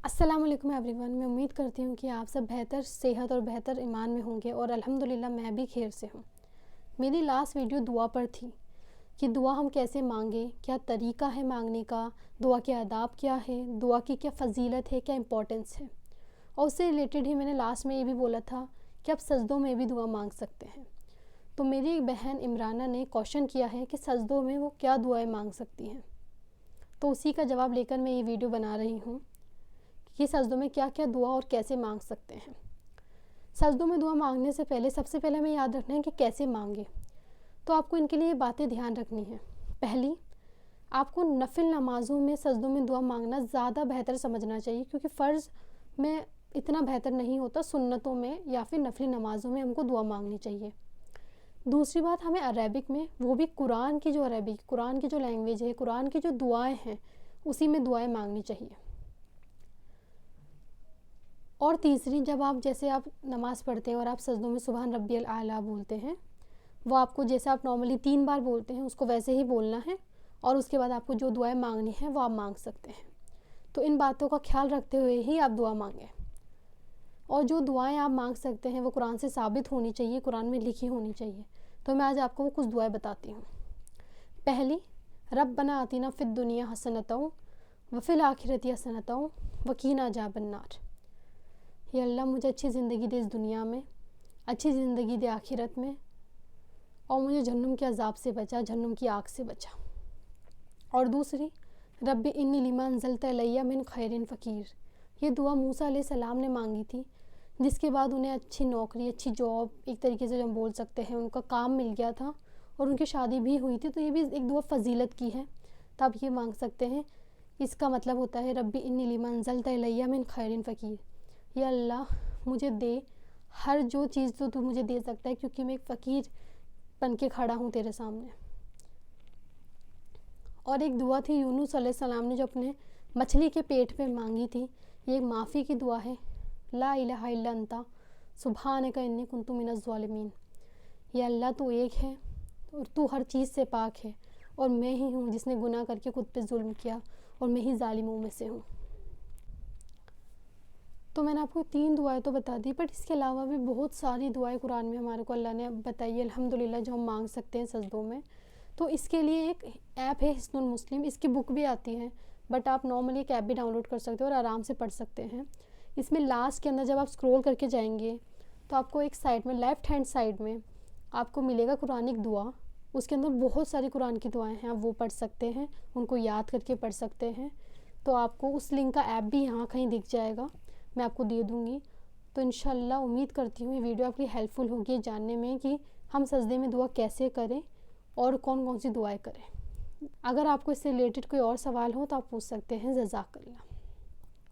السلام علیکم every one. میں امید کرتی ہوں کہ آپ سب بہتر صحت اور بہتر ایمان میں ہوں گے اور الحمدللہ میں بھی خیر سے ہوں. میری لاسٹ ویڈیو دعا پر تھی کہ دعا ہم کیسے مانگیں, کیا طریقہ ہے مانگنے کا, دعا کے آداب کیا ہے, دعا کی کیا فضیلت ہے, کیا امپورٹنس ہے. اور اس سے ریلیٹڈ ہی میں نے لاسٹ میں یہ بھی بولا تھا کہ آپ سجدوں میں بھی دعا مانگ سکتے ہیں. تو میری ایک بہن عمرانہ نے کوشچن کیا ہے کہ سجدوں میں وہ کیا دعائیں مانگ سکتی ہیں. تو اسی کا جواب لے کر میں یہ ویڈیو بنا رہی ہوں کہ سجدوں میں کیا کیا دعا اور کیسے مانگ سکتے ہیں. سجدوں میں دعا مانگنے سے پہلے سب سے پہلے ہمیں یاد رکھنا ہے کہ کیسے مانگیں. تو آپ کو ان کے لیے یہ باتیں دھیان رکھنی ہیں. پہلی, آپ کو نفل نمازوں میں سجدوں میں دعا مانگنا زیادہ بہتر سمجھنا چاہیے, کیونکہ فرض میں اتنا بہتر نہیں ہوتا, سنتوں میں یا پھر نفلی نمازوں میں ہم کو دعا مانگنی چاہیے. دوسری بات, ہمیں عربک میں, وہ بھی قرآن کی جو عربک, قرآن کی جو لینگویج ہے, قرآن کی جو دعائیں ہیں اسی میں دعائیں مانگنی چاہیے. اور تیسری, جب آپ نماز پڑھتے ہیں اور آپ سجدوں میں سبحان ربی الاعلیٰ بولتے ہیں, وہ آپ کو جیسے آپ نارملی 3 بار بولتے ہیں اس کو ویسے ہی بولنا ہے, اور اس کے بعد آپ کو جو دعائیں مانگنی ہیں وہ آپ مانگ سکتے ہیں. تو ان باتوں کا خیال رکھتے ہوئے ہی آپ دعا مانگیں. اور جو دعائیں آپ مانگ سکتے ہیں وہ قرآن سے ثابت ہونی چاہیے, قرآن میں لکھی ہونی چاہیے. تو میں آج آپ کو وہ کچھ دعائیں بتاتی ہوں. پہلی, ربنا آتنا فی الدنیا حسنۃ وفی الآخرۃ حسنۃ وقنا عذاب النار. یا اللہ, مجھے اچھی زندگی دے اس دنیا میں, اچھی زندگی دے آخرت میں, اور مجھے جہنم کے عذاب سے بچا, جہنم کی آگ سے بچا. اور دوسری, رب انی لما انزلت الی من خیر فقیر. یہ دعا موسیٰ علیہ السلام نے مانگی تھی, جس کے بعد انہیں اچھی نوکری, اچھی جاب, ایک طریقے سے جو ہم بول سکتے ہیں ان کا کام مل گیا تھا, اور ان کی شادی بھی ہوئی تھی. تو یہ بھی ایک دعا فضیلت کی ہے, تو آپ یہ مانگ سکتے ہیں. اس کا مطلب ہوتا ہے رب انی لما انزلت الی من خیر فقیر. یا اللہ, مجھے دے ہر جو چیز تو مجھے دے سکتا ہے, کیونکہ میں ایک فقیر بن کے کھڑا ہوں تیرے سامنے. اور ایک دعا تھی یونس علیہ السلام نے جو اپنے مچھلی کے پیٹ پہ مانگی تھی, یہ ایک معافی کی دعا ہے. لا الہ الا انت سبحانک انی کنت من الظالمین. یا اللہ, تو ایک ہے اور تو ہر چیز سے پاک ہے, اور میں ہی ہوں جس نے گناہ کر کے خود پہ ظلم کیا, اور میں ہی ظالموں میں سے ہوں. تو میں نے آپ کو 3 دعائیں تو بتا دی, بٹ اس کے علاوہ بھی بہت ساری دعائیں قرآن میں ہمارے کو اللہ نے بتائی ہے الحمدللہ, جو ہم مانگ سکتے ہیں سجدوں میں. تو اس کے لیے ایک ایپ ہے حصن المسلم, اس کی بک بھی آتی ہے, بٹ آپ نارملی ایک ایپ بھی ڈاؤن لوڈ کر سکتے ہیں اور آرام سے پڑھ سکتے ہیں. اس میں لاسٹ کے اندر جب آپ اسکرول کر کے جائیں گے تو آپ کو ایک سائڈ میں, لیفٹ ہینڈ سائڈ میں آپ کو ملے گا قرآنک دعا. اس کے اندر بہت ساری قرآن کی دعائیں ہیں, آپ وہ پڑھ سکتے ہیں, ان کو یاد کر کے پڑھ سکتے ہیں. تو آپ کو اس لنک کا ایپ بھی یہاں کہیں دکھ جائے گا, میں آپ کو دے دوں گی. تو انشاءاللہ امید کرتی ہوں یہ ویڈیو آپ کے لیے ہیلپ فل ہوگی جاننے میں کہ ہم سجدے میں دعا کیسے کریں اور کون کون سی دعائیں کریں. اگر آپ کو اس سے ریلیٹڈ کوئی اور سوال ہو تو آپ پوچھ سکتے ہیں. جزاک اللہ.